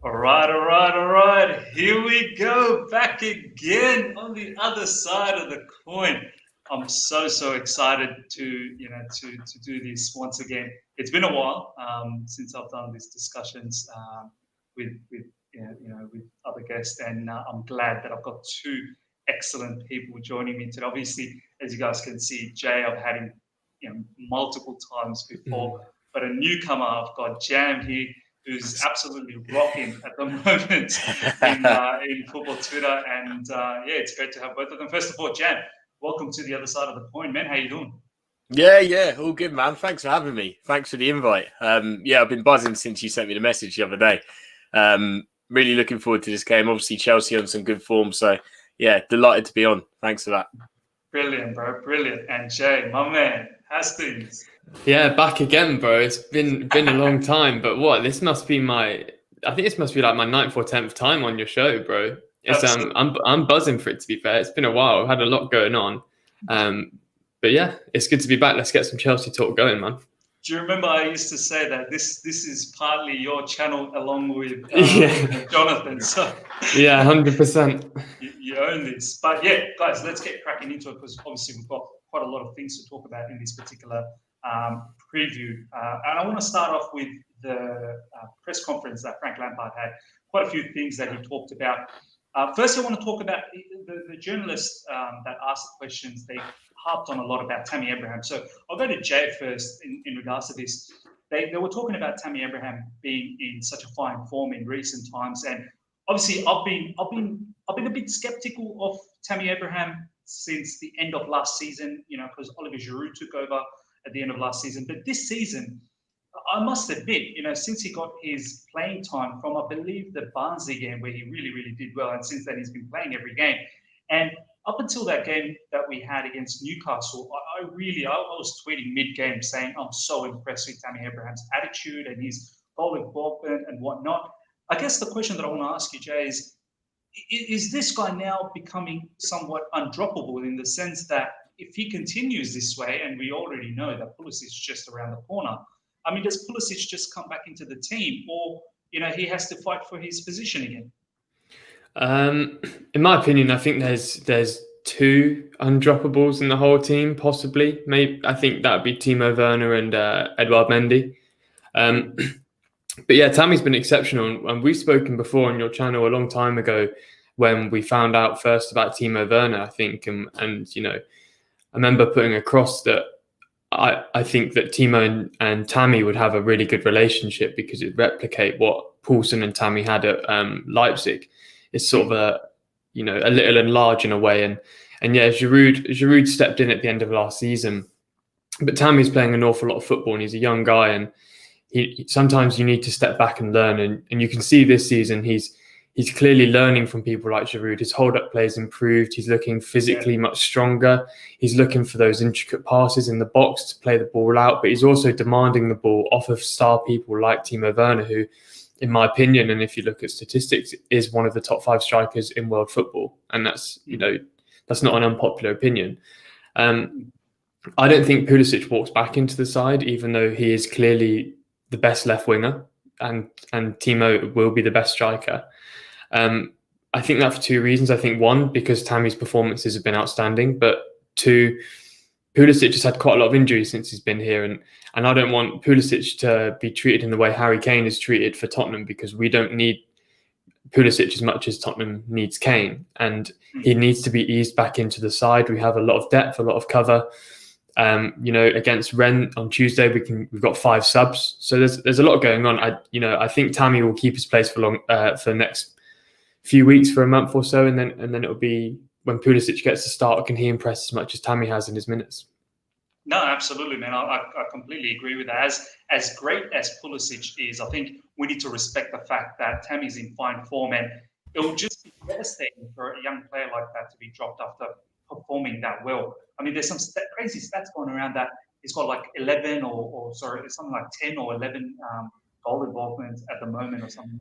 All right. Here we go, back again on the other side of the coin. I'm so excited to do this once again. It's been a while since I've done these discussions with with other guests, and I'm glad that I've got two excellent people joining me today. Obviously, as you guys can see, Jay, I've had him multiple times before, but a newcomer, I've got Jam here who's absolutely rocking at the moment in football Twitter. And yeah, it's great to have both of them. First of all, Jan, welcome to the other side of the coin, man. How you doing? Yeah, all good, man. Thanks for having me. Thanks for the invite. Yeah, I've been buzzing since you sent me the message the other day. Really looking forward to this game. Obviously, Chelsea on some good form, so yeah, delighted to be on. Thanks for that. Brilliant, bro. Brilliant. And Jay, my man, how's things? Yeah, back again, bro. It's been a long time, but what? This must be I think this must be like my ninth or 10th time on your show, bro. It's I'm buzzing for it, to be fair. It's been a while. I've had a lot going on. But yeah, it's good to be back. Let's get some Chelsea talk going, man. Do you remember I used to say that this is partly your channel along with Jonathan? So yeah, 100%. You own this. But yeah, guys, let's get cracking into it because obviously we've got quite a lot of things to talk about in this particular preview. And I want to start off with the press conference that Frank Lampard had. Quite a few things that he talked about. First, I want to talk about the journalists that asked the questions. They harped on a lot about Tammy Abraham. So I'll go to Jay first in regards to this. They were talking about Tammy Abraham being in such a fine form in recent times, and obviously I've been a bit skeptical of Tammy Abraham since the end of last season. Because Oliver Giroud took over at the end of last season, but this season, I must admit, since he got his playing time from, I believe, the Barnsley game where he really did well, and since then he's been playing every game. And up until that game that we had against Newcastle, I was tweeting mid-game saying I'm so impressed with Tammy Abraham's attitude and his goal involvement and whatnot. I guess the question that I want to ask you, Jay, is this guy now becoming somewhat undroppable in the sense that if he continues this way, and we already know that Pulisic's just around the corner, I mean, does Pulisic just come back into the team, or he has to fight for his position again? In my opinion, I think there's two undroppables in the whole team, possibly. Maybe I think that would be Timo Werner and Edouard Mendy. But yeah, Tammy's been exceptional, and we've spoken before on your channel a long time ago when we found out first about Timo Werner, I think, and I remember putting across that I think that Timo and Tammy would have a really good relationship because it'd replicate what Poulsen and Tammy had at Leipzig. It's sort of a little enlarged in a way, and yeah, Giroud stepped in at the end of last season, but Tammy's playing an awful lot of football, and he's a young guy, and sometimes you need to step back and learn, and you can see this season he's clearly learning from people like Giroud. His hold-up play has improved. He's looking physically much stronger. He's looking for those intricate passes in the box to play the ball out, but he's also demanding the ball off of star people like Timo Werner, who, in my opinion, and if you look at statistics, is one of the top 5 strikers in world football. And that's not an unpopular opinion. I don't think Pulisic walks back into the side, even though he is clearly the best left winger, and Timo will be the best striker. I think that for 2 reasons. I think 1, because Tammy's performances have been outstanding, but 2, Pulisic has had quite a lot of injuries since he's been here, and I don't want Pulisic to be treated in the way Harry Kane is treated for Tottenham, because we don't need Pulisic as much as Tottenham needs Kane, and he needs to be eased back into the side. We have a lot of depth, a lot of cover. Against Rennes on Tuesday, we've got 5 subs, so there's a lot going on. I think Tammy will keep his place for the next few weeks, for a month or so, and then it'll be when Pulisic gets to start, can he impress as much as Tammy has in his minutes? No, absolutely, man. I completely agree with that. As great as Pulisic is, I think we need to respect the fact that Tammy's in fine form, and it will just be devastating for a young player like that to be dropped after performing that well. I mean, there's some crazy stats going around that he's got like 11 or something like 10 or 11 goal involvement at the moment or something.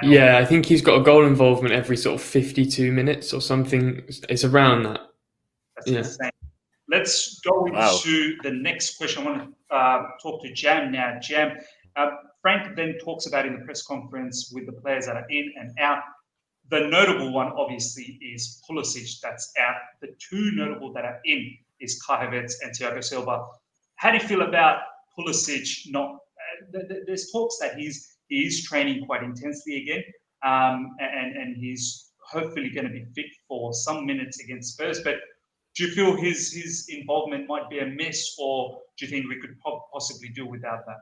Yeah, I think he's got a goal involvement every sort of 52 minutes or something. It's around that. That's insane. Let's go into the next question. I want to talk to Jam now. Jam, Frank then talks about in the press conference with the players that are in and out. The notable one, obviously, is Pulisic that's out. The two notable that are in is Havertz and Thiago Silva. How do you feel about Pulisic? There's talks that he is training quite intensely again, and he's hopefully going to be fit for some minutes against Spurs. But do you feel his involvement might be a miss, or do you think we could possibly do without that?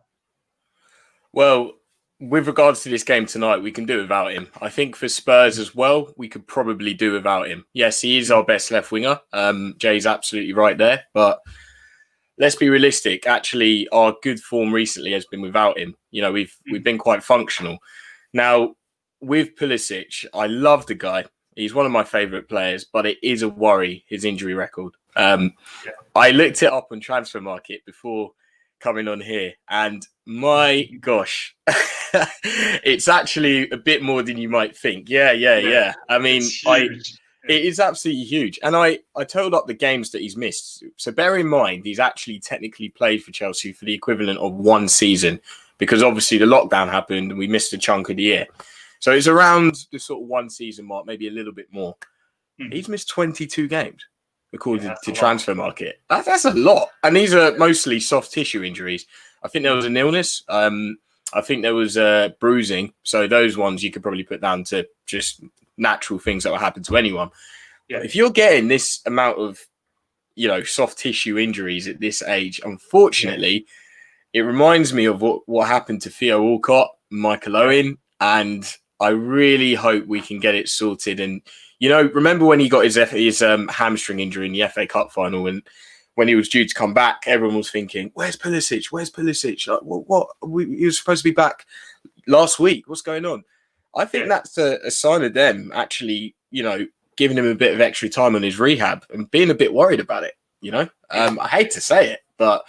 Well, with regards to this game tonight, we can do without him. I think for Spurs as well, we could probably do without him. Yes, he is our best left winger. Jay's absolutely right there. But let's be realistic. Actually, our good form recently has been without him. You know, we've been quite functional. Now, with Pulisic, I love the guy. He's one of my favourite players, but it is a worry, his injury record. I looked it up on Transfer Market before coming on here, and my gosh, it's actually a bit more than you might think. Yeah. I mean, it is absolutely huge. And I totaled up the games that he's missed. So bear in mind, he's actually technically played for Chelsea for the equivalent of one season, because obviously the lockdown happened and we missed a chunk of the year. So it's around the sort of one season mark, maybe a little bit more. He's missed 22 games, according to Transfer Market. That's a lot. And these are mostly soft tissue injuries. I think there was an illness. I think there was bruising. So those ones you could probably put down to just natural things that will happen to anyone. Yeah. If you're getting this amount of, soft tissue injuries at this age, unfortunately, it reminds me of what happened to Theo Walcott, Michael Owen, and I really hope we can get it sorted. And, remember when he got his hamstring injury in the FA Cup final, and when he was due to come back, everyone was thinking, where's Pulisic? Where's Pulisic? Like, what? He was supposed to be back last week. What's going on? I think that's a sign of them actually, giving him a bit of extra time on his rehab and being a bit worried about it, I hate to say it, but,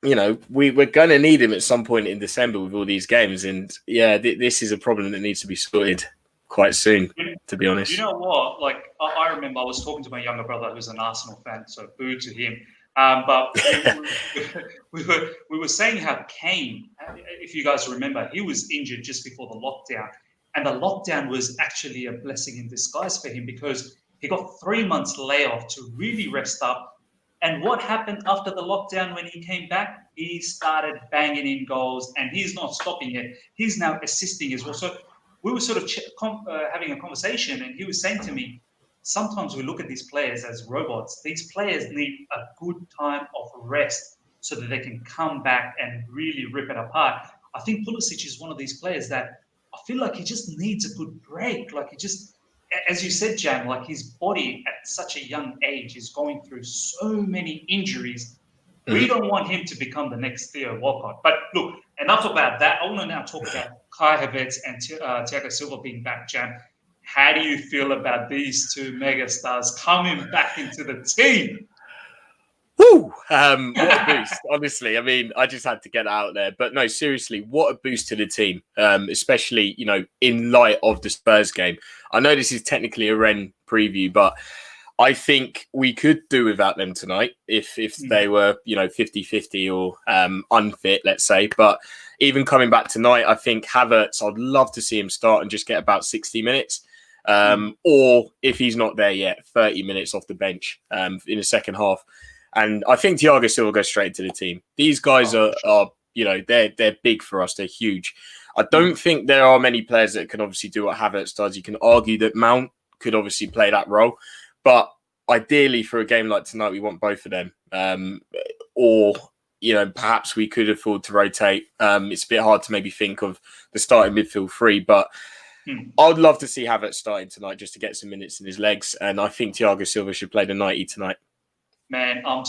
we're going to need him at some point in December with all these games. And, this is a problem that needs to be sorted quite soon, to be honest. You know what? Like, I remember I was talking to my younger brother who's an Arsenal fan, so boo to him. But we were saying how Kane, if you guys remember, he was injured just before the lockdown. And the lockdown was actually a blessing in disguise for him, because he got 3 months layoff to really rest up. And what happened after the lockdown when he came back? He started banging in goals, and he's not stopping it. He's now assisting as well. So we were sort of having a conversation, and he was saying to me, sometimes we look at these players as robots. These players need a good time of rest so that they can come back and really rip it apart. I think Pulisic is one of these players that I feel like he just needs a good break. Like, he just, as you said, Jan, like, his body at such a young age is going through so many injuries. We don't want him to become the next Theo Walcott. But look, enough about that. I want to now talk about Kai Havertz and Thiago Silva being back, Jan. How do you feel about these two megastars coming back into the team? Woo! What a boost, honestly. I mean, I just had to get out there. But no, seriously, what a boost to the team, especially, in light of the Spurs game. I know this is technically a Rennes preview, but I think we could do without them tonight if they were, 50-50 or unfit, let's say. But even coming back tonight, I think Havertz, I'd love to see him start and just get about 60 minutes. Or if he's not there yet, 30 minutes off the bench in the second half. And I think Thiago Silva goes straight into the team. These guys are they're big for us. They're huge. I don't think there are many players that can obviously do what Havertz does. You can argue that Mount could obviously play that role. But ideally, for a game like tonight, we want both of them. Or, perhaps we could afford to rotate. It's a bit hard to maybe think of the starting midfield three, but I would love to see Havertz starting tonight just to get some minutes in his legs. And I think Thiago Silva should play the 90 tonight. Man, I'm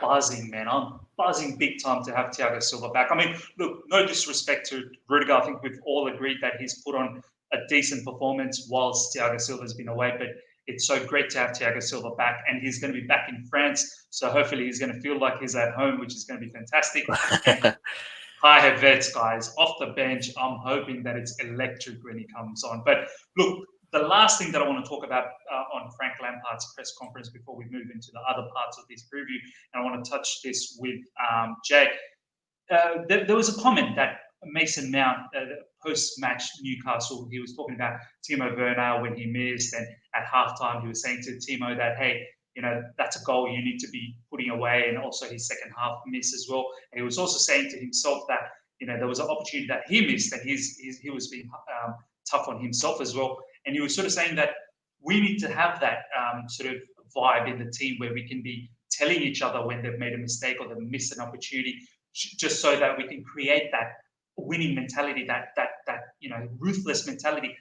buzzing, man. I'm buzzing big time to have Thiago Silva back. I mean, look, no disrespect to Rudiger. I think we've all agreed that he's put on a decent performance whilst Thiago Silva's been away. But it's so great to have Thiago Silva back, and he's going to be back in France. So hopefully he's going to feel like he's at home, which is going to be fantastic. And Kai Havertz, guys, off the bench. I'm hoping that it's electric when he comes on. But look, the last thing that I want to talk about on Frank Lampard's press conference before we move into the other parts of this preview, and I want to touch this with Jay. there was a comment that Mason Mount, post-match Newcastle, he was talking about Timo Werner when he missed, and at halftime he was saying to Timo that, hey, that's a goal you need to be putting away, and also his second half miss as well. And he was also saying to himself that, there was an opportunity that he missed, and he was being tough on himself as well. And he was sort of saying that we need to have that sort of vibe in the team where we can be telling each other when they've made a mistake or they've missed an opportunity, just so that we can create that winning mentality, that ruthless mentality.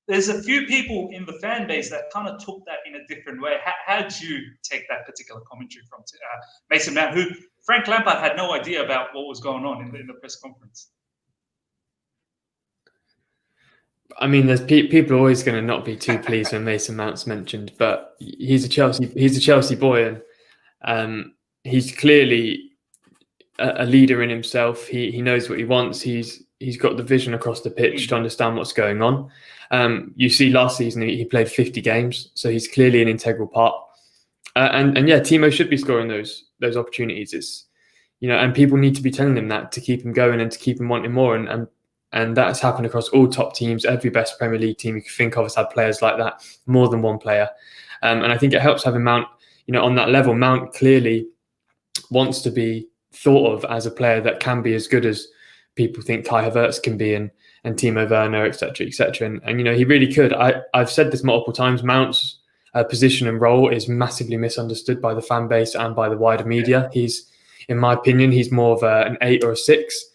There's a few people in the fan base that kind of took that in a different way. How did you take that particular commentary from Mason Mount, who Frank Lampard had no idea about what was going on in the press conference? I mean, there's people are always going to not be too pleased when Mason Mount's mentioned, but he's a Chelsea boy, and he's clearly a leader in himself. He knows what he wants. He's got the vision across the pitch to understand what's going on. You see, last season he played 50 games, so he's clearly an integral part. And yeah, Timo should be scoring those opportunities. It's and people need to be telling him that to keep him going and to keep him wanting more. And that's happened across all top teams. Every best Premier League team you can think of has had players like that, more than one player. And I think it helps having Mount, on that level. Mount clearly wants to be thought of as a player that can be as good as people think Kai Havertz can be, and Timo Werner, etc., etc. And he really could. I've said this multiple times. Mount's position and role is massively misunderstood by the fan base and by the wider media. He's, in my opinion, he's more of an 8 or a 6.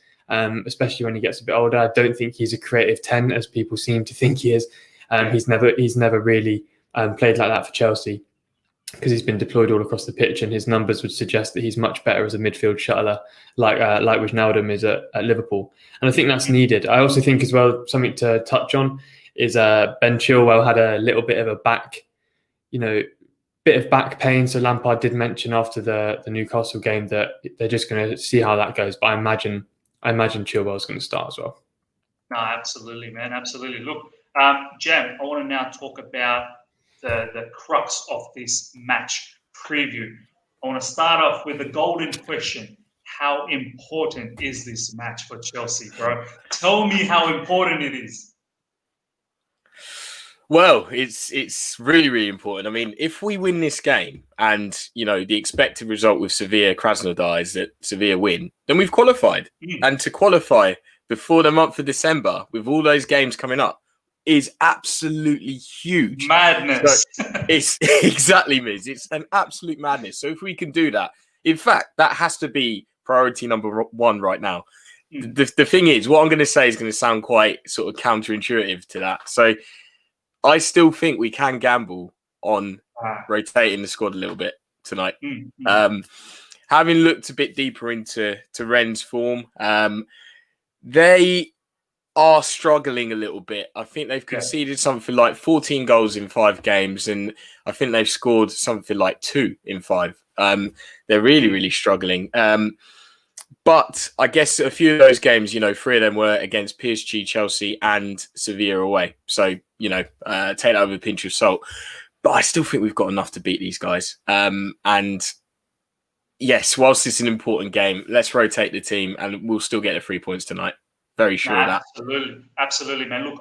Especially when he gets a bit older. I don't think he's a creative 10 as people seem to think he is. He's never really played like that for Chelsea, because he's been deployed all across the pitch, and his numbers would suggest that he's much better as a midfield shuttler, like Wijnaldum is at Liverpool. And I think that's needed. I also think as well, something to touch on is Ben Chilwell had a little bit of a back pain. So Lampard did mention after the Newcastle game that they're just going to see how that goes. But I imagine Chilwell's going to start as well. No, absolutely, man. Absolutely. Look, Jam, I want to now talk about the crux of this match preview. I want to start off with the golden question. How important is this match for Chelsea, bro? Tell me how important it is. Well, it's really, really important. I mean, if we win this game and, the expected result with Sevilla Krasnodar is that Sevilla win, then we've qualified. And to qualify before the month of December with all those games coming up is absolutely huge. Madness. So it's exactly, Miz. It's an absolute madness. So if we can do that, in fact, that has to be priority number 1 right now. The thing is, what I'm going to say is going to sound quite sort of counterintuitive to that. So I still think we can gamble on rotating the squad a little bit tonight. Having looked a bit deeper into Rennes' form, they are struggling a little bit. I think they've conceded something like 14 goals in 5 games, and I think they've scored something like 2 in 5. They're really, really struggling. But I guess a few of those games, 3 of them were against PSG, Chelsea, and Sevilla away. So, take that with a pinch of salt. But I still think we've got enough to beat these guys. And yes, whilst it's an important game, let's rotate the team and we'll still get the 3 points tonight. Very sure of that. Absolutely, man. Look,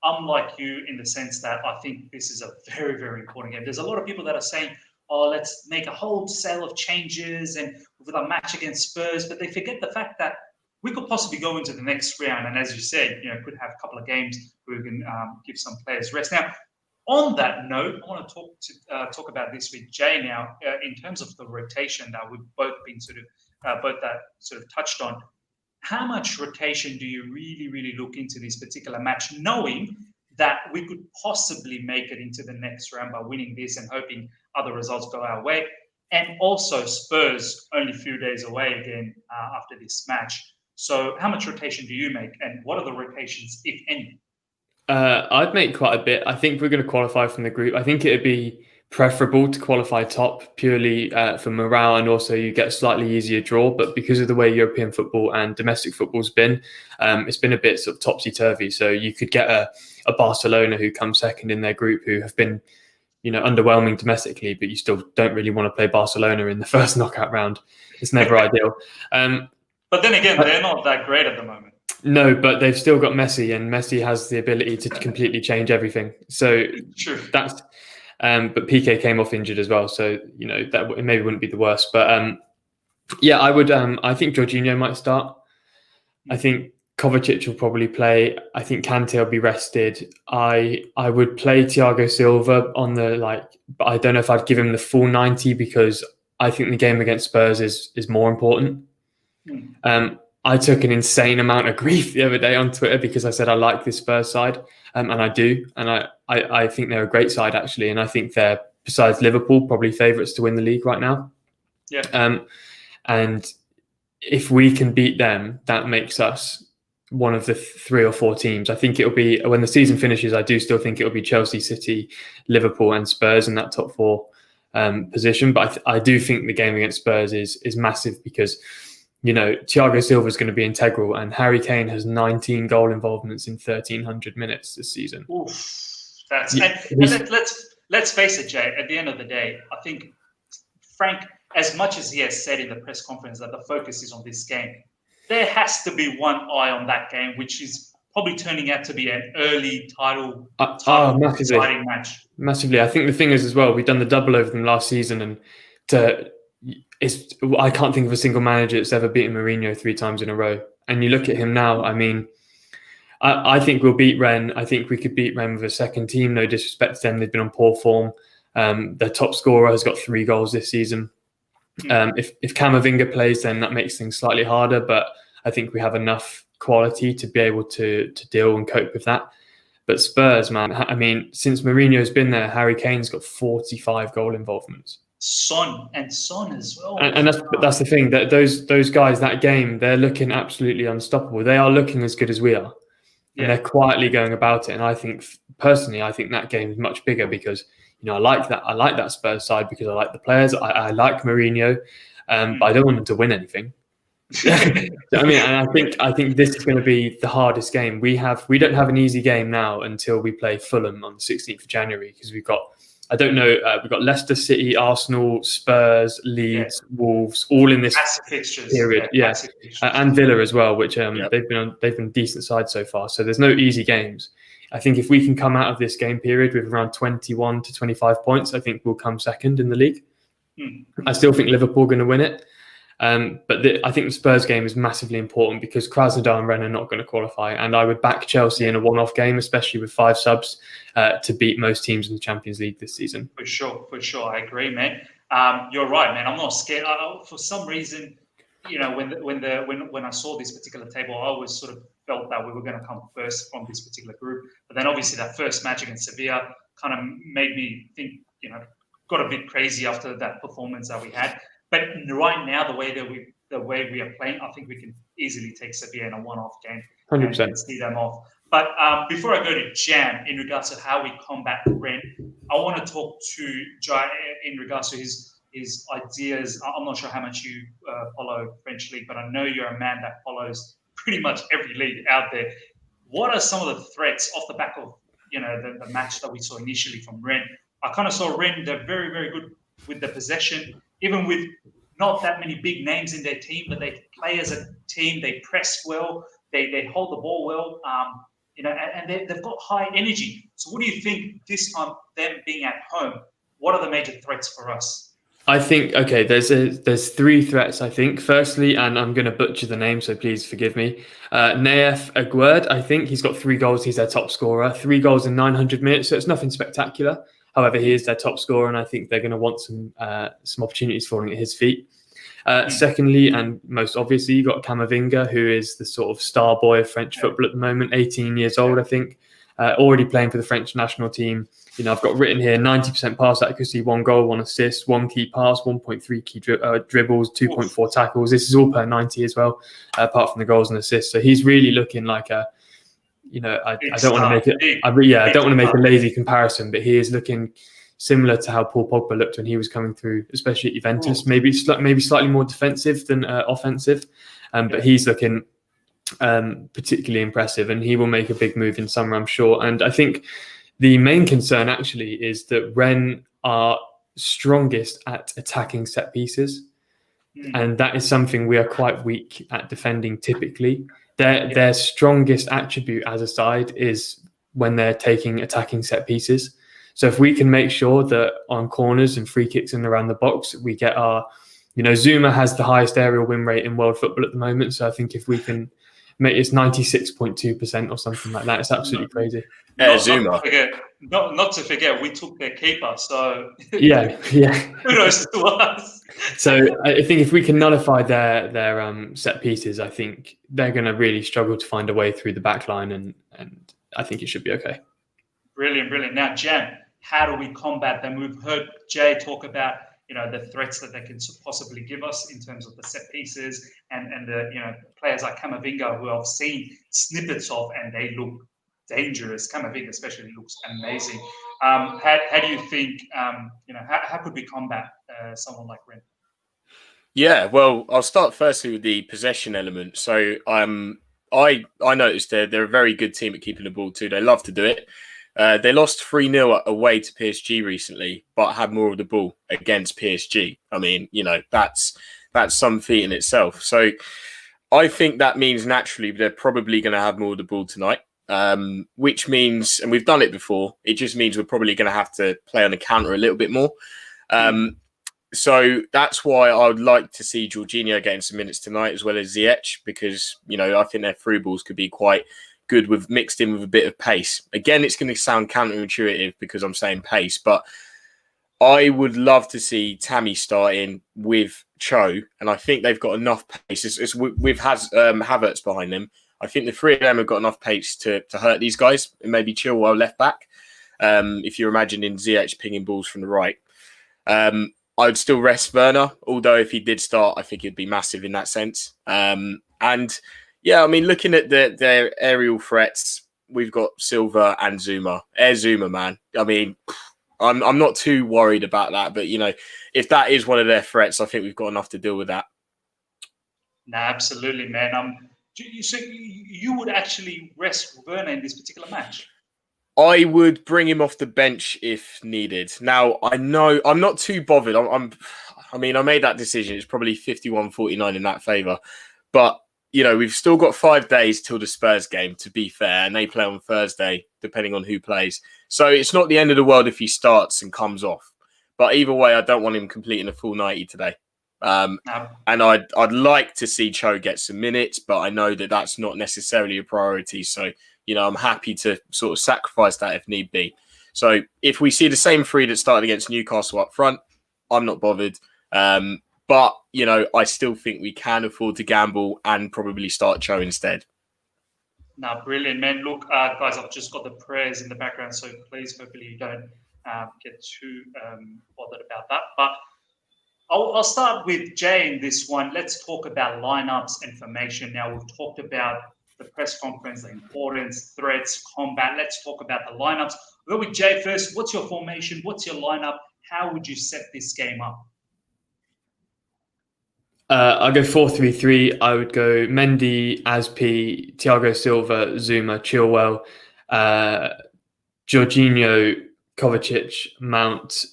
I'm like you in the sense that I think this is a very, very important game. There's a lot of people that are saying, let's make a wholesale of changes and with a match against Spurs, but they forget the fact that we could possibly go into the next round. And as you said, could have a couple of games where we can give some players rest. Now, on that note, I want to talk about this with Jay now in terms of the rotation that we've both been sort of touched on. How much rotation do you really, really look into this particular match, knowing that we could possibly make it into the next round by winning this and hoping other results go our way? And also Spurs only a few days away again after this match. So how much rotation do you make, and what are the rotations, if any? I'd make quite a bit. I think we're going to qualify from the group. I think it'd be preferable to qualify top purely for morale, and also you get a slightly easier draw. But because of the way European football and domestic football's been, it's been a bit sort of topsy-turvy. So you could get a Barcelona who come second in their group, who have been underwhelming domestically, but you still don't really want to play Barcelona in the first knockout round. It's never ideal. But then again, they're not that great at the moment. No, but they've still got Messi, and Messi has the ability to completely change everything. So True. that's. But PK came off injured as well, so that maybe wouldn't be the worst. But yeah, I would. I think Jorginho might start. I think Kovacic will probably play. I think Kante will be rested. I would play Thiago Silva on but I don't know if I'd give him the full 90 because I think the game against Spurs is more important. I took an insane amount of grief the other day on Twitter because I said I like this Spurs side, and I do, and I think they're a great side actually, and I think they're, besides Liverpool, probably favourites to win the league right now. Yeah. And if we can beat them, that makes us one of the 3 or 4 teams. I think it'll be, when the season finishes, I do still think it'll be Chelsea, City, Liverpool and Spurs in that top 4 position. But I do think the game against Spurs is massive because, Thiago Silva is going to be integral, and Harry Kane has 19 goal involvements in 1,300 minutes this season. Oof, let's face it, Jay, at the end of the day, I think Frank, as much as he has said in the press conference that the focus is on this game, there has to be one eye on that game, which is probably turning out to be an early title deciding match. Massively. I think the thing is as well, we've done the double over them last season, and I can't think of a single manager that's ever beaten Mourinho 3 times in a row. And you look at him now, I mean, I think we'll beat Rennes. I think we could beat Rennes with a second team. No disrespect to them. They've been on poor form. Their top scorer has got 3 goals this season. If Camavinga plays, then that makes things slightly harder, but I think we have enough quality to be able to deal and cope with that. But Spurs, man, I mean, since Mourinho's been there, Harry Kane's got 45 goal involvements. Son as well. And that's the thing, that those guys, that game, they're looking absolutely unstoppable. They are looking as good as we are. Yeah. And they're quietly going about it. And I think, personally, that game is much bigger because, I like that Spurs side because I like the players. I like Mourinho, but I don't want them to win anything. I mean, and I think this is going to be the hardest game. We don't have an easy game now until we play Fulham on the 16th of January because we've got Leicester City, Arsenal, Spurs, Leeds, Wolves, all in this period. Yeah, and Villa as well, which they've been decent sides so far. So there's no easy games. I think if we can come out of this game period with around 21 to 25 points, I think we'll come second in the league. I still think Liverpool are going to win it. But I think the Spurs game is massively important because Krasnodar and Rennes are not going to qualify. And I would back Chelsea in a one-off game, especially with 5 subs, to beat most teams in the Champions League this season. For sure. I agree, man. You're right, man. I'm not scared. For some reason, when I saw this particular table, I always sort of felt that we were going to come first from this particular group. But then obviously that first match against Sevilla kind of made me think, got a bit crazy after that performance that we had. But right now, the way we are playing, I think we can easily take Sevilla in a one-off game 100%. and see them off. But before I go to Jam, in regards to how we combat Rennes, I want to talk to Jai in regards to his ideas. I'm not sure how much you follow French league, but I know you're a man that follows pretty much every league out there. What are some of the threats off the back of the match that we saw initially from Rennes? I kind of saw Rennes, they're very, very good with the possession, even with not that many big names in their team, but they play as a team. They press well. They hold the ball well. And they've got high energy. So what do you think this time, them being at home, what are the major threats for us? I think, okay, there's 3 threats, I think. Firstly, and I'm going to butcher the name, so please forgive me. Naef Aguerd, I think he's got 3 goals. He's their top scorer. 3 goals in 900 minutes, so it's nothing spectacular. However, he is their top scorer, and I think they're going to want some opportunities falling at his feet. Secondly, and most obviously, you've got Camavinga, who is the sort of star boy of French football at the moment, 18 years old, I think, already playing for the French national team. I've got written here 90% pass accuracy, 1 goal, 1 assist, 1 key pass, 1.3 key dribbles, 2.4 tackles. This is all per 90 as well, apart from the goals and assists. So he's really looking like a, I don't want to make it. I don't want to make a lazy comparison, but he is looking similar to how Paul Pogba looked when he was coming through, especially at Juventus. Maybe slightly more defensive than offensive, but he's looking particularly impressive, and he will make a big move in summer, I'm sure. And I think the main concern actually is that Rennes are strongest at attacking set pieces. And that is something we are quite weak at defending typically. Their strongest attribute as a side is when they're taking attacking set pieces. So if we can make sure that on corners and free kicks and around the box, we get our, Zuma has the highest aerial win rate in world football at the moment. So I think if we can make it's 96.2% or something like that, it's absolutely crazy. Zuma. Not to forget, we took their keeper. So yeah. Kudos to us. So I think if we can nullify their set pieces, I think they're going to really struggle to find a way through the back line, and I think it should be okay. Brilliant. Now, Jan, how do we combat them? We've heard Jay talk about the threats that they can possibly give us in terms of the set pieces and the players like Camavinga, who I've seen snippets of, and they look dangerous. Camavinga especially looks amazing. How do you think? How could we combat someone like Rennes? Yeah, well, I'll start firstly with the possession element. So I noticed they're a very good team at keeping the ball too. They love to do it. They lost 3-0 away to PSG recently, but had more of the ball against PSG. I mean, that's some feat in itself. So I think that means naturally they're probably going to have more of the ball tonight, which means, and we've done it before, it just means we're probably going to have to play on the counter a little bit more. So that's why I would like to see Jorginho getting some minutes tonight, as well as Ziyech, because, I think their through balls could be quite good with mixed in with a bit of pace. Again, it's going to sound counterintuitive because I'm saying pace, but I would love to see Tammy starting with Cho, and I think they've got enough pace. It's with Havertz behind them. I think the three of them have got enough pace to hurt these guys, and maybe Chilwell left back. If you're imagining Ziyech pinging balls from the right. I would still rest Werner, although if he did start, I think it'd be massive in that sense. And yeah, I mean, looking at their aerial threats, we've got Silva and Zuma. Zuma, man. I mean, I'm not too worried about that, but if that is one of their threats, I think we've got enough to deal with that. No, absolutely, man. So you would actually rest Werner in this particular match? I would bring him off the bench if needed. Now, I know I'm not too bothered. I made that decision. It's probably 51-49 in that favour. But, we've still got 5 days till the Spurs game, to be fair, and they play on Thursday, depending on who plays. So it's not the end of the world if he starts and comes off. But either way, I don't want him completing a full 90 today. And I'd like to see Cho get some minutes, but I know that that's not necessarily a priority. So, I'm happy to sort of sacrifice that if need be. So if we see the same three that started against Newcastle up front, I'm not bothered. But, I still think we can afford to gamble and probably start Cho instead. No, brilliant, man. Look, guys, I've just got the prayers in the background, so please, hopefully you don't get too bothered about that. But I'll start with Jay in this one. Let's talk about lineups and formation. Now, we've talked about the press conference, the importance, threats, combat. Let's talk about the lineups. We'll go with Jay first. What's your formation? What's your lineup? How would you set this game up? I'll go 4-3-3. I would go Mendy, Aspi, Thiago Silva, Zuma, Chilwell, Jorginho, Kovacic, Mount,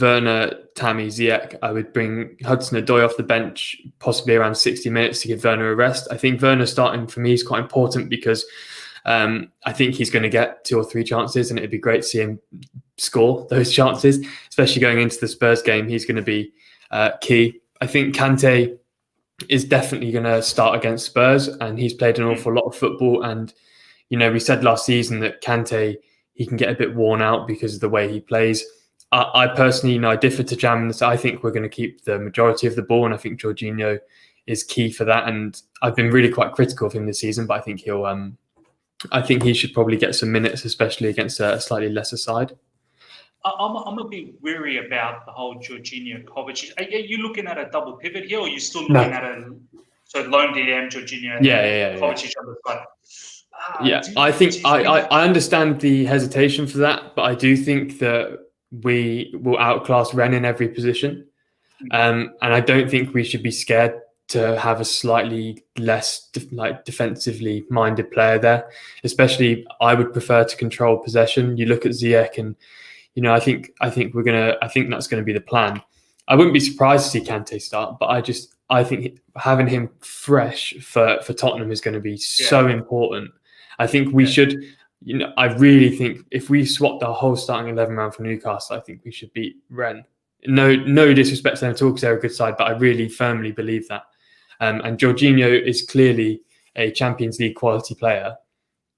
Werner, Tammy, Ziyech. I would bring Hudson-Odoi off the bench, possibly around 60 minutes to give Werner a rest. I think Werner starting for me is quite important because I think he's going to get 2 or 3 chances, and it'd be great to see him score those chances, especially going into the Spurs game. He's going to be key. I think Kante is definitely going to start against Spurs, and he's played an awful lot of football. And, we said last season that Kante, he can get a bit worn out because of the way he plays. I personally, I differ to Jam. I think we're going to keep the majority of the ball, and I think Jorginho is key for that. And I've been really quite critical of him this season, but I think he should probably get some minutes, especially against a slightly lesser side. I'm a bit weary about the whole Jorginho Kovacic. Are you looking at a double pivot here, or are you still looking at a lone DM Jorginho? Kovacic on the side. I think I understand the hesitation for that, but I do think that we will outclass Rennes in every position, and I don't think we should be scared to have a slightly less defensively minded player there. Especially, I would prefer to control possession. You look at Ziyech and. I think that's going to be the plan. I wouldn't be surprised to see Kante start, but I think having him fresh for Tottenham is going to be so important. I think we should, I really think if we swapped our whole starting 11 around for Newcastle, I think we should beat Rennes. No disrespect to them at all because they're a good side, but I really firmly believe that. And Jorginho is clearly a Champions League quality player.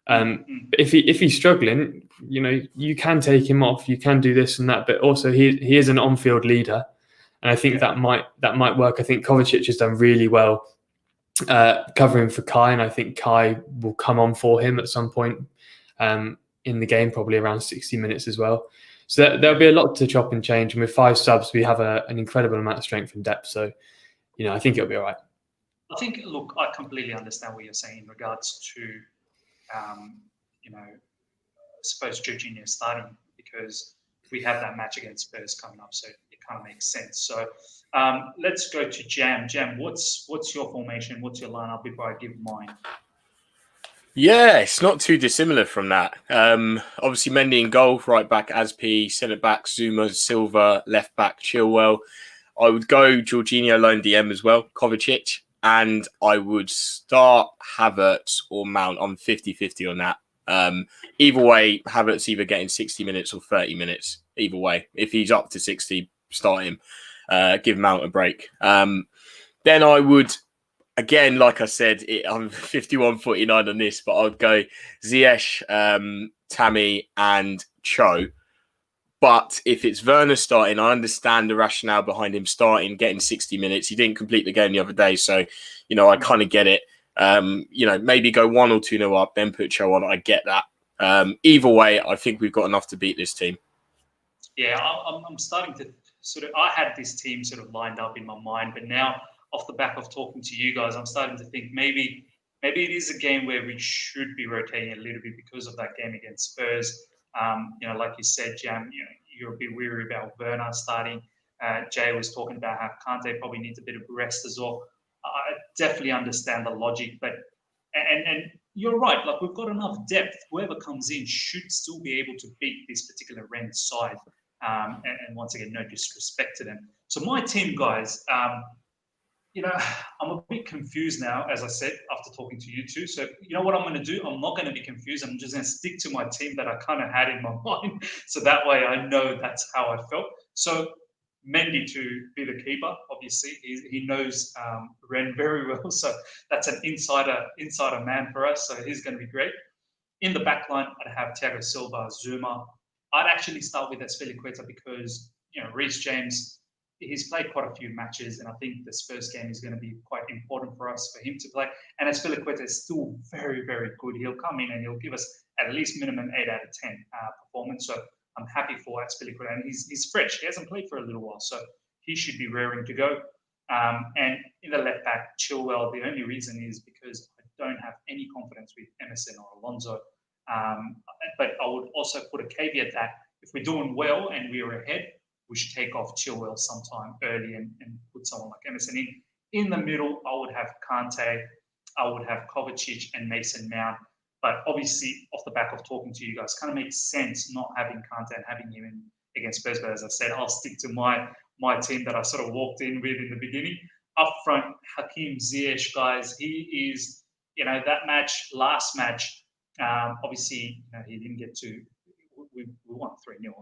But if he's struggling, you can take him off. You can do this and that, but also he is an on-field leader, and I think that might work. I think Kovacic has done really well covering for Kai, and I think Kai will come on for him at some point in the game, probably around 60 minutes as well. So there'll be a lot to chop and change, and with 5 subs, we have an incredible amount of strength and depth. So, I think it'll be all right. I think, look, I completely understand what you're saying in regards to, I suppose Jorginho starting because we have that match against Spurs coming up, so it kind of makes sense. So let's go to Jam. Jam, what's your formation? What's your lineup before I give mine? Yeah, it's not too dissimilar from that. Obviously, Mendy in goal, right back Aspi, centre back Zuma, Silva, left back Chilwell. I would go Jorginho lone DM as well, Kovacic, and I would start Havertz or Mount. I'm 50-50 on that. Either way, Havertz either getting 60 minutes or 30 minutes. Either way, if he's up to 60, start him. Give Mount a break. Then I would, again, like I said, I'm 51-49 on this, but I'd go Ziyech, Tammy, and Cho. But if it's Werner starting, I understand the rationale behind him starting, getting 60 minutes. He didn't complete the game the other day, so, I kind of get it. Maybe go 1 or 2-0 up, then put Cho on. I get that. Either way, I think we've got enough to beat this team. Yeah, I'm starting to I had this team sort of lined up in my mind, but now off the back of talking to you guys, I'm starting to think maybe it is a game where we should be rotating a little bit because of that game against Spurs. Like you said, Jam, you're a bit weary about Werner starting. Jay was talking about how Kante probably needs a bit of rest as well. I definitely understand the logic, but and you're right. Like we've got enough depth. Whoever comes in should still be able to beat this particular Rennes side. And once again, no disrespect to them. So my team, guys, I'm a bit confused now, as I said, after talking to you two. So you know what I'm going to do? I'm not going to be confused. I'm just going to stick to my team that I kind of had in my mind. So that way I know that's how I felt. So Mendy to be the keeper, obviously. He knows Rennes very well. So that's an insider man for us. So he's going to be great. In the back line, I'd have Thiago Silva, Zuma. I'd actually start with Azpilicueta because, Reece James, he's played quite a few matches, and I think the Spurs game is going to be quite important for us, for him to play. And Azpilicueta is still very, very good. He'll come in and he'll give us at least minimum 8 out of 10 performance. So I'm happy for Azpilicueta, and he's fresh. He hasn't played for a little while, so he should be raring to go. And in the left back, Chilwell, the only reason is because I don't have any confidence with Emerson or Alonso. But I would also put a caveat that if we're doing well and we are ahead, we should take off Chilwell sometime early and put someone like Emerson in. In the middle, I would have Kante, I would have Kovacic and Mason Mount. But obviously, off the back of talking to you guys, kind of makes sense not having Kante and having him in against Spurs. But as I said, I'll stick to my team that I sort of walked in with in the beginning. Up front, Hakim Ziyech, guys, he is, that last match, obviously, he didn't get to. We won 3-0.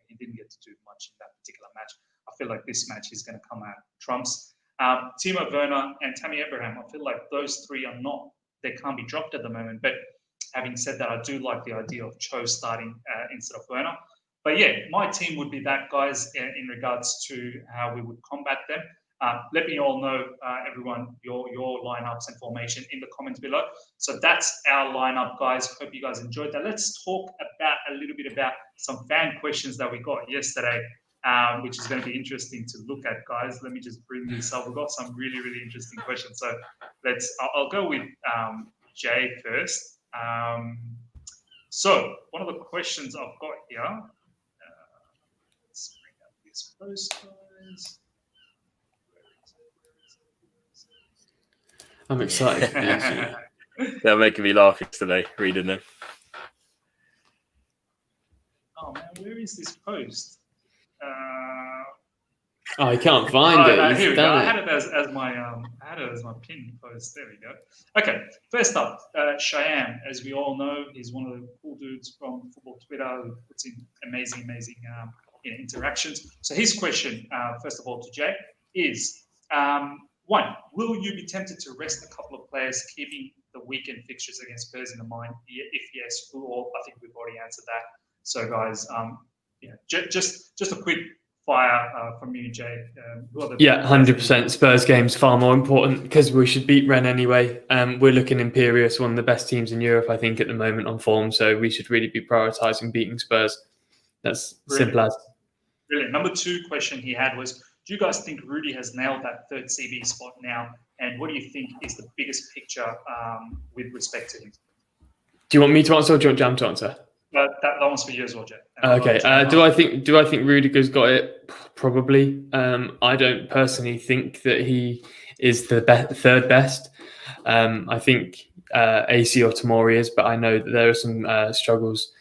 He didn't get to do much in that particular match. I feel like this match is going to come out trumps. Timo Werner and Tammy Abraham, I feel like those three they can't be dropped at the moment. But having said that, I do like the idea of Cho starting instead of Werner. But yeah, my team would be that, guys, in regards to how we would combat them. Let me all know, everyone, your lineups and formation in the comments below. So that's our lineup, guys. Hope you guys enjoyed that. Let's talk a little bit about some fan questions that we got yesterday, which is going to be interesting to look at, guys. Let me just bring this up. We've got some really, really interesting questions. So I'll go with Jay first. So one of the questions I've got here, let's bring up this post, guys. I'm excited. They're making me laugh yesterday, reading them. Oh man, where is this post? Oh, I can't find Oh, it. no, He's here we go. done I it. had it as my pin post. There we go. Okay, first up, Cheyenne. As we all know, he's one of the cool dudes from football Twitter who puts in amazing interactions. So his question, first of all, to Jay is: one, will you be tempted to rest a couple of players, keeping the weekend fixtures against Spurs in the mind? If yes, who? Or I think we've already answered that. So, guys, just a quick fire from you, Jay. Yeah, 100%. Spurs game's far more important because we should beat Rennes anyway. We're looking imperious, one of the best teams in Europe, I think, at the moment on form. So we should really be prioritising beating Spurs. That's simple as. Brilliant. Number 2 question he had was: do you guys think Rudy has nailed that third CB spot now? And what do you think is the biggest picture with respect to him? Do you want me to answer or do you want Jam to answer? That one's for you as well, Jay. Okay. Do I think Rudiger's got it? Probably. I don't personally think that he is the third best. I think AC or Tomori is, but I know that there are some struggles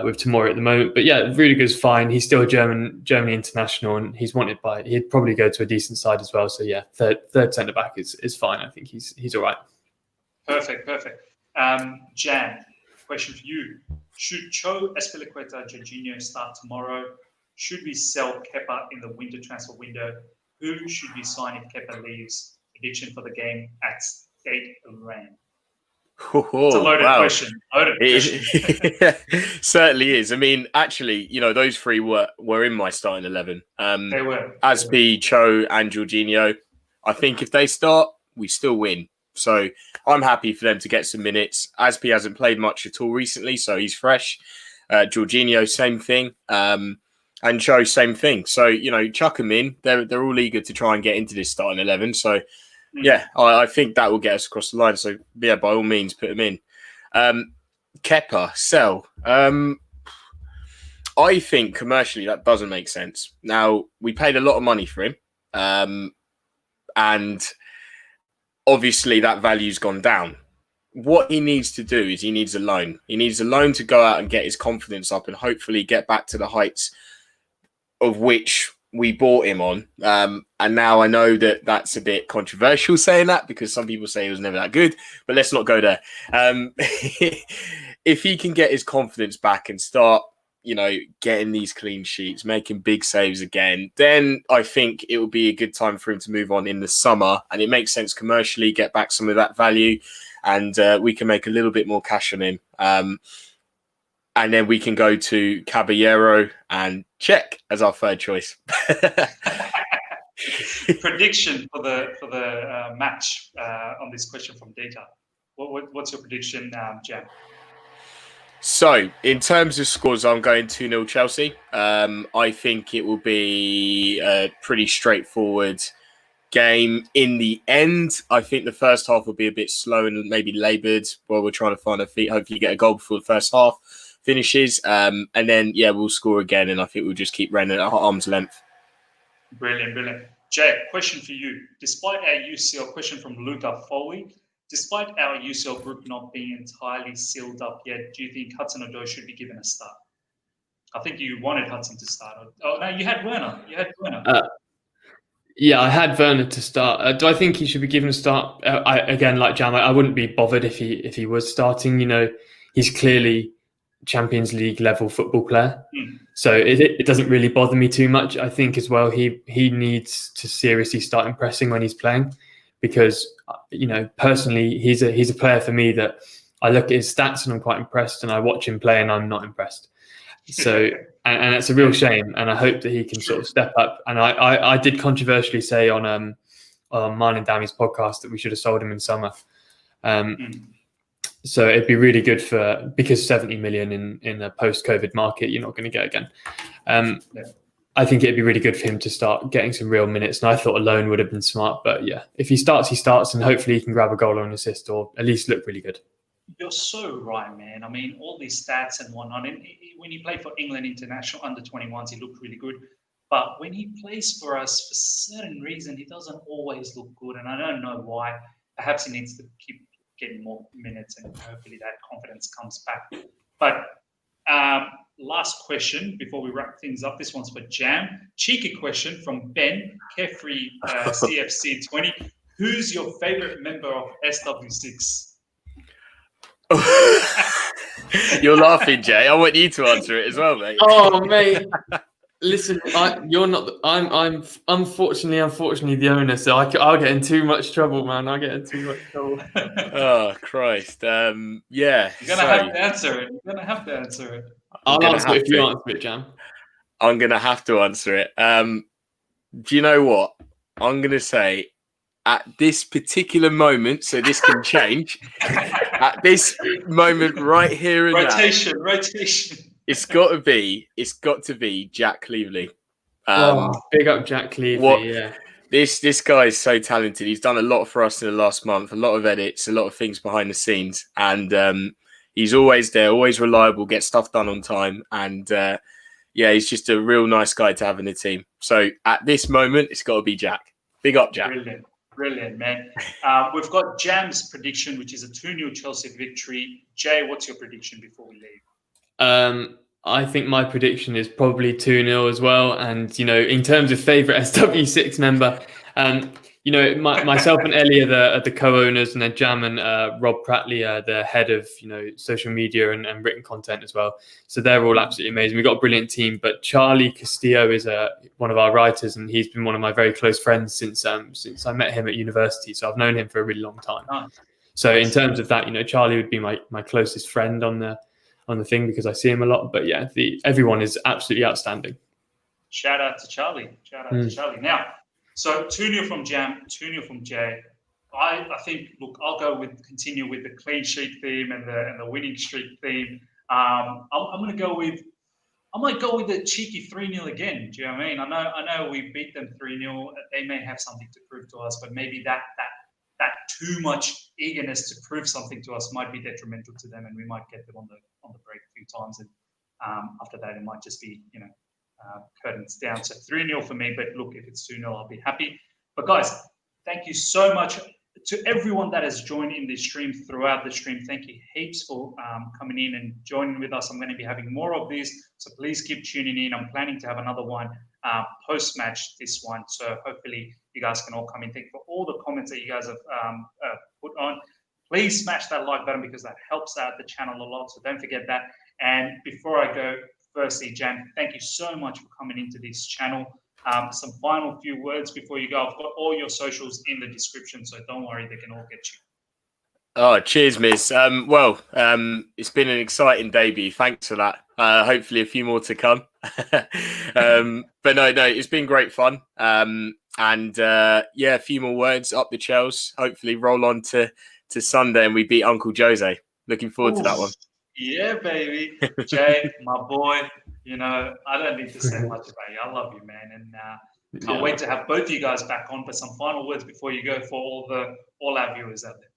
with Tomori at the moment. But yeah, Rudiger's fine. He's still a Germany international, and he'd probably go to a decent side as well. So yeah, third centre back is fine. I think he's all right. Perfect. Jan, question for you. Should Cho, Azpilicueta, Jorginho start tomorrow? Should we sell Kepa in the winter transfer window? Who should we sign if Kepa leaves? Prediction for the game at State of Rennes. It's a loaded question. Certainly is. I mean, actually, those three were in my starting 11. They were. Azpi, Cho, and Jorginho. I think if they start, we still win. So I'm happy for them to get some minutes. Azpi hasn't played much at all recently, so he's fresh. Jorginho, same thing. And Cho, same thing. So, chuck them in. They're all eager to try and get into this starting 11. So, yeah, I think that will get us across the line. So, yeah, by all means, put them in. Kepa, sell. I think commercially that doesn't make sense. Now, we paid a lot of money for him. And obviously that value's gone down. What he needs to do is he needs a loan. He needs a loan to go out and get his confidence up and hopefully get back to the heights of which we bought him on. And now I know that that's a bit controversial saying that because some people say he was never that good, but let's not go there. If he can get his confidence back and start, getting these clean sheets, making big saves again, then I think it will be a good time for him to move on in the summer. And it makes sense commercially, get back some of that value, and we can make a little bit more cash on him. And then we can go to Caballero and Czech as our third choice. Prediction for the match on this question from Data. What's your prediction, Jan? So, in terms of scores, I'm going 2-0 Chelsea. I think it will be a pretty straightforward game in the end. I think the first half will be a bit slow and maybe laboured while we're trying to find our feet. Hopefully get a goal before the first half finishes. And then, we'll score again. And I think we'll just keep Rennes at arm's length. Brilliant. Jay, question for you. Despite our UCL, question from Luca Foley. Despite our UCL group not being entirely sealed up yet, do you think Hudson-Odoi should be given a start? I think you wanted Hudson to start. Oh, no, you had Werner. Yeah, I had Werner to start. Do I think he should be given a start? Again, like Jam, I wouldn't be bothered if he was starting. He's clearly Champions League level football player. So it doesn't really bother me too much. I think as well, he needs to seriously start impressing when he's playing. Because, personally, he's a player for me that I look at his stats and I'm quite impressed, and I watch him play and I'm not impressed. So, and it's a real shame. And I hope that he can sort of step up. And I did controversially say on mine and Dami's podcast that we should have sold him in summer. So it'd be really good because 70 million in a post-COVID market, you're not going to get again. I think it'd be really good for him to start getting some real minutes. And I thought a loan would have been smart. But yeah, if he starts, and hopefully he can grab a goal or an assist or at least look really good. You're so right, man. I mean, all these stats and whatnot. And when he played for England International under-21s, he looked really good. But when he plays for us, for certain reason, he doesn't always look good. And I don't know why. Perhaps he needs to keep getting more minutes and hopefully that confidence comes back. But Last question before we wrap things up. This one's for Jam. Cheeky question from Ben, Carefree CFC20. Who's your favorite member of SW6? You're laughing, Jay. I want you to answer it as well, mate. Oh, mate. Listen, you're not. I'm unfortunately the owner, so I'll get in too much trouble, man. I'll get in too much trouble. Oh Christ! Yeah, You're gonna have to answer it. You're gonna have to answer it. I'll answer it if you answer it, Jam. I'm gonna have to answer it. Do you know what? I'm gonna say at this particular moment, so this can change. At this moment, right here and rotation. It's got to be Jack Cleverley. Big up Jack Cleverley. Yeah. This guy is so talented. He's done a lot for us in the last month, a lot of edits, a lot of things behind the scenes. And he's always there, always reliable, gets stuff done on time. And he's just a real nice guy to have in the team. So at this moment, it's got to be Jack. Big up, Jack. Brilliant, man. We've got Jam's prediction, which is a 2-0 Chelsea victory. Jay, what's your prediction before we leave? I think my prediction is probably 2-0 as well. And, in terms of favourite SW6 member, myself and Ellie are the co-owners, and then Jam and Rob Prattley are the head of, social media and written content as well. So they're all absolutely amazing. We've got a brilliant team, but Charlie Castillo is one of our writers, and he's been one of my very close friends since I met him at university. So I've known him for a really long time. Nice. So in terms of that, Charlie would be my closest friend on the thing because I see him a lot. But yeah, everyone is absolutely outstanding. Shout out to Charlie. Now, so 2-0 from Jam, 2-0 from Jay. I think, look, I'll continue with the clean sheet theme and the winning streak theme. I might go with the cheeky 3-0 again. Do you know what I mean? I know we beat them 3-0. They may have something to prove to us, but maybe that too much eagerness to prove something to us might be detrimental to them, and we might get them on the break a few times, and after that it might just be curtains down. So 3-0 for me, but look, if it's 2-0, I'll be happy. But guys, thank you so much to everyone that has joined in this stream throughout the stream. Thank you heaps for coming in and joining with us. I'm going to be having more of these, so please keep tuning in. I'm planning to have another one post-match this one, so hopefully you guys can all come in. Thank you for all the comments that you guys have put on. Please smash that like button because that helps out the channel a lot, so don't forget that. And before I go, firstly, Jan, thank you so much for coming into this channel. Some final few words before you go. I've got all your socials in the description, so don't worry, they can all get you. Oh, cheers, Miz. It's been an exciting debut. Thanks for that. Hopefully a few more to come. But no, it's been great fun. A few more words up the Chels. Hopefully roll on to Sunday and we beat Uncle Jose. Looking forward to that one. Yeah, baby. Jay, my boy, I don't need to say much about you. I love you, man. And can't wait to have both of you guys back on. But some final words before you go for all our viewers out there.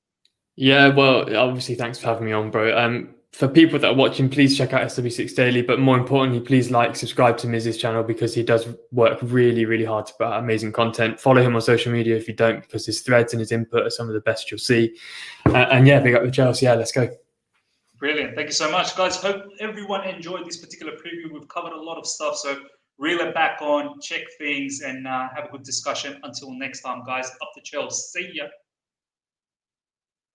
Yeah, well, obviously, thanks for having me on, bro. For people that are watching, please check out SW6 Daily. But more importantly, please subscribe to Miz's channel because he does work really, really hard to put out amazing content. Follow him on social media if you don't, because his threads and his input are some of the best you'll see. Big up the Chelsea. Yeah, let's go. Brilliant. Thank you so much, guys. Hope everyone enjoyed this particular preview. We've covered a lot of stuff, so reel it back on, check things, and have a good discussion. Until next time, guys, up the Chelsea. See ya.